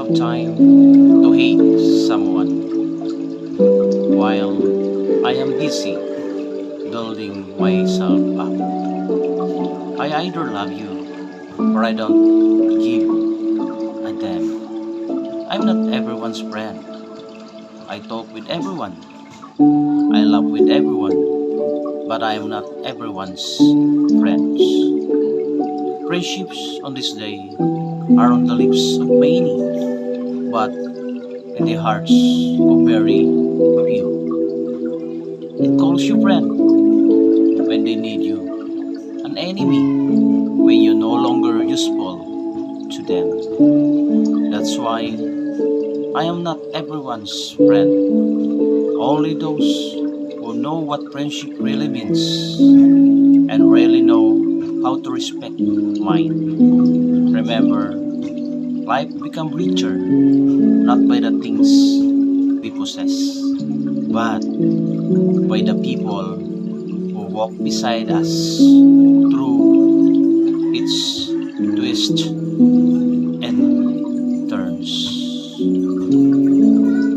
of time to hate someone while I am busy building myself up. I either love you or I don't give a damn. I'm not everyone's friend. I talk with everyone. I love with everyone, but I am not everyone's friends. Friendships on this day are on the lips of many, but in the hearts of very few. It calls you friend when they need you, an enemy when you're no longer useful to them. That's why I am not everyone's friend, only those who know what friendship really means and really know how to respect mine. Remember, life become richer not by the things we possess, but by the people who walk beside us through its twist